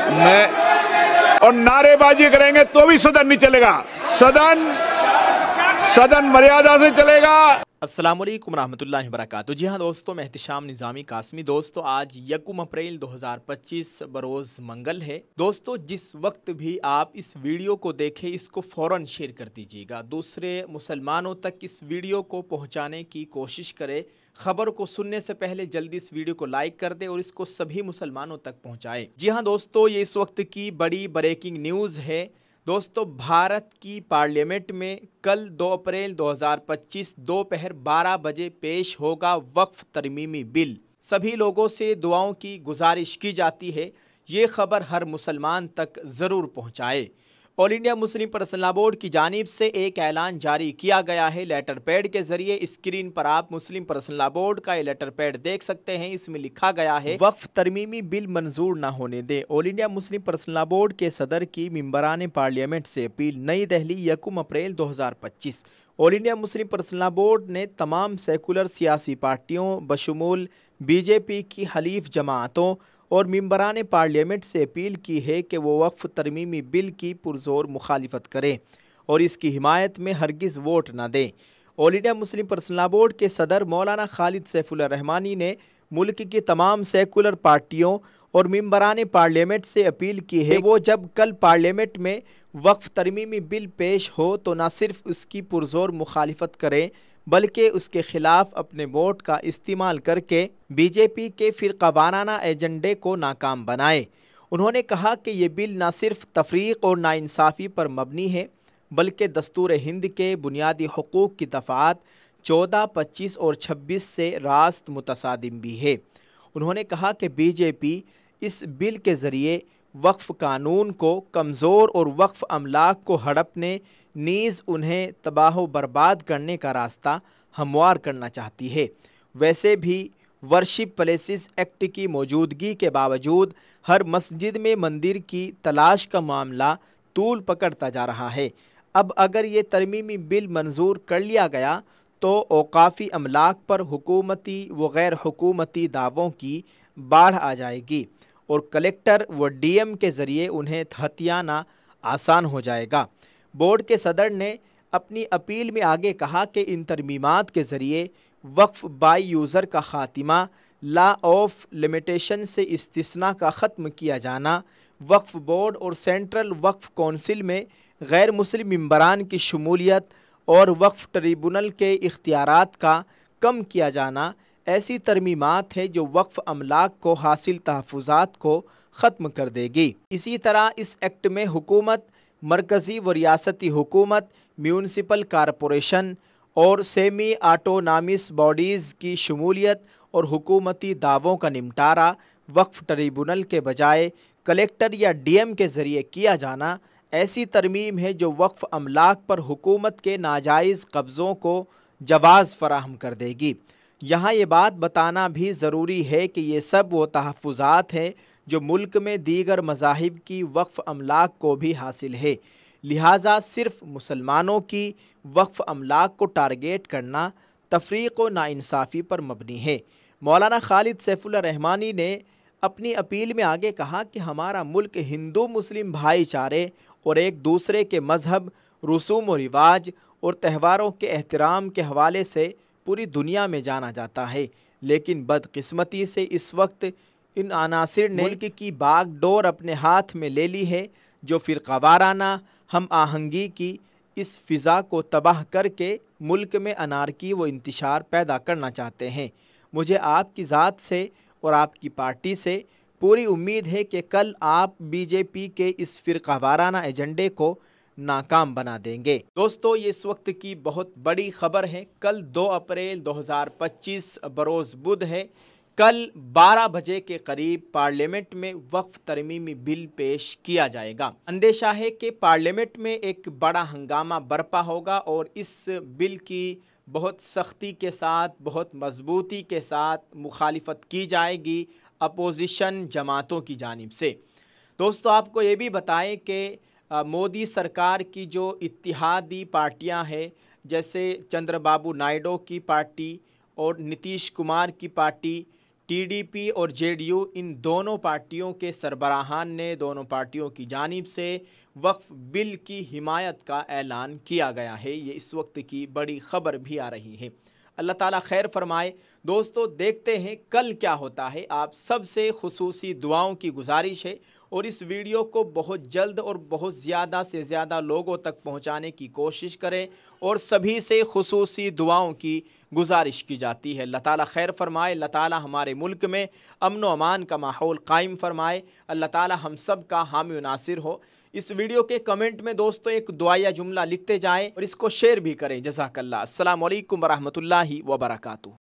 मैं और नारेबाजी करेंगे तो भी सदन नहीं चलेगा। सदन मर्यादा से चलेगा। अस्सलाम वालेकुम रहमतुल्लाहि व बरकातुहू। जी हाँ दोस्तों, मैं एहतिशाम निज़ामी कासमी। दोस्तों आज 1 अप्रैल 2025 बरोज़ मंगल है। दोस्तों जिस वक्त भी आप इस वीडियो को देखें, इसको फ़ौरन शेयर कर दीजिएगा। दूसरे मुसलमानों तक इस वीडियो को पहुँचाने की कोशिश करें। ख़बर को सुनने से पहले जल्दी इस वीडियो को लाइक कर दें और इसको सभी मुसलमानों तक पहुँचाएँ। जी हाँ दोस्तों, ये इस वक्त की बड़ी ब्रेकिंग न्यूज़ है। दोस्तों भारत की पार्लियामेंट में कल 2 अप्रैल 2025 दोपहर 12 बजे पेश होगा वक्फ तरमीमी बिल। सभी लोगों से दुआओं की गुजारिश की जाती है ये ख़बर हर मुसलमान तक ज़रूर पहुँचाए। All India Muslim personal law board की जानिब से एक ऐलान जारी किया गया है लेटर पैड के ज़रिए। स्क्रीन पर आप मुस्लिम पर्सनल लॉ बोर्ड का ये लेटर पैड देख सकते हैं। इसमें लिखा गया है, वक्फ तरमीमी बिल मंजूर न होने दे। All India Muslim personal law board के सदर की मेंबरान पार्लियामेंट से अपील। नई दिल्ली 1 अप्रैल 2025। All India Muslim personal law board ने तमाम सेकुलर सियासी पार्टियों बशमूल BJP की हलीफ जमातों और मेंबरान पार्लियामेंट से अपील की है कि वो वक्फ तरमीमी बिल की पुरजोर मुखालिफत करें और इसकी हिमायत में हरगिज़ वोट न दें। All India Muslim personal law board के सदर मौलाना खालिद सैफुल्लाह रहमानी ने मुल्क की तमाम सेकुलर पार्टियों और मेंबरान पार्लियामेंट से अपील की है वो जब कल पार्लियामेंट में वक्फ तरमीमी बिल पेश हो तो न सिर्फ उसकी पुरजोर मुखालिफत करें बल्कि उसके ख़िलाफ़ अपने वोट का इस्तेमाल करके BJP के फ़िरक़ावाराना एजेंडे को नाकाम बनाए। उन्होंने कहा कि ये बिल न सिर्फ तफरीक़ और नाइंसाफ़ी पर मबनी है बल्कि दस्तूर हिंद के बुनियादी हुकूक़ की दफ़ात 14, 25 और 26 से रास्त मुतसादिम भी है। उन्होंने कहा कि BJP इस बिल के ज़रिए वक्फ कानून को कमज़ोर और वक्फ अमलाक को हड़पने नीज़ उन्हें तबाह बर्बाद करने का रास्ता हमवार करना चाहती है। वैसे भी वर्शिप प्लेसेस एक्ट की मौजूदगी के बावजूद हर मस्जिद में मंदिर की तलाश का मामला तूल पकड़ता जा रहा है। अब अगर ये तरमीमी बिल मंजूर कर लिया गया तो औकाफ़ी अमलाक पर हुकूमती व गैर हुकूमती दावों की बाढ़ आ जाएगी और कलेक्टर व DM के ज़रिए उन्हें हथियाना आसान हो जाएगा। बोर्ड के सदर ने अपनी अपील में आगे कहा कि इन तरमीमात के ज़रिए वक्फ बाई यूज़र का ख़ात्मा, लॉ ऑफ लिमिटेशन से इस्तिस्ना का ख़त्म किया जाना, वक्फ बोर्ड और सेंट्रल वक्फ कौंसिल में गैर मुस्लिम मेंबरान की शमूलियत और वक्फ ट्रिब्यूनल के इख्तियारात का कम किया जाना ऐसी तरमीमात है जो वक्फ अमलाक को हासिल तहफ़्फ़ुज़ात को ख़त्म कर देगी। इसी तरह इस एक्ट में हुकूमत, मरकज़ी व रियासती हुकूमत, म्यूनसिपल कॉरपोरेशन और सेमी ऑटोनॉमस बॉडीज़ की शमूलियत और हुकूमती दावों का निपटारा वक्फ ट्रिब्यूनल के बजाय कलेक्टर या DM के ज़रिए किया जाना ऐसी तरमीम है जो वक्फ अमलाक पर हुकूमत के नाजायज़ कब्ज़ों को जवाज़ फराहम कर देगी। यहाँ ये बात बताना भी ज़रूरी है कि ये सब वो तहफ़्फ़ुज़ात हैं जो मुल्क में दीगर मज़ाहिब की वक्फ अमलाक को भी हासिल है। लिहाजा सिर्फ मुसलमानों की वक्फ अमलाक को टारगेट करना तफरीक़ व नाइंसाफ़ी पर मबनी है। मौलाना खालिद सैफुल्लाह रहमानी ने अपनी अपील में आगे कहा कि हमारा मुल्क हिंदू मुस्लिम भाईचारे और एक दूसरे के मज़हब, रसूम व रिवाज और त्योहारों के एहतराम के हवाले से पूरी दुनिया में जाना जाता है, लेकिन बदकिस्मती से इस वक्त इन अनासिर ने मुल्क की बागडोर अपने हाथ में ले ली है जो फ़िरक़ावाराना हम आहंगी की इस फ़िज़ा को तबाह करके मुल्क में अनारकी व इंतशार पैदा करना चाहते हैं। मुझे आपकी ज़ात से और आपकी पार्टी से पूरी उम्मीद है कि कल आप BJP के इस फ़िरक़ावाराना एजेंडे को नाकाम बना देंगे। दोस्तों ये इस वक्त की बहुत बड़ी खबर है। कल 2 अप्रैल 2025 बरोज़ बुध है। कल 12 बजे के करीब पार्लियामेंट में वक्फ तरमीमी बिल पेश किया जाएगा। अंदेशा है कि पार्लियामेंट में एक बड़ा हंगामा बरपा होगा और इस बिल की बहुत सख्ती के साथ, बहुत मजबूती के साथ मुखालिफत की जाएगी अपोजिशन जमातों की जानिब से। दोस्तों आपको ये भी बताएं कि मोदी सरकार की जो इत्तिहादी पार्टियां हैं जैसे चंद्रबाबू नायडू की पार्टी और नीतीश कुमार की पार्टी, TDP और JDU इन दोनों पार्टियों के सरबराहान ने दोनों पार्टियों की जानिब से वक्फ बिल की हिमायत का ऐलान किया गया है। ये इस वक्त की बड़ी खबर भी आ रही है। अल्लाह ताला खैर फरमाए। दोस्तों देखते हैं कल क्या होता है। आप सबसे खुसूसी दुआओं की गुजारिश है और इस वीडियो को बहुत जल्द और बहुत ज़्यादा से ज़्यादा लोगों तक पहुंचाने की कोशिश करें और सभी से खुसूसी दुआओं की गुजारिश की जाती है। अल्लाह ताला खैर फरमाए। अल्लाह ताला हमारे मुल्क में अमन व अमान का माहौल कायम फरमाए। अल्लाह ताला हम सब का हामी व नासिर हो। इस वीडियो के कमेंट में दोस्तों एक दुआया जुमला लिखते जाएं और इसको शेयर भी करें। जज़ाकल्लाह। अस्सलामु अलैकुम व रहमतुल्लाहि व बरकातुहू।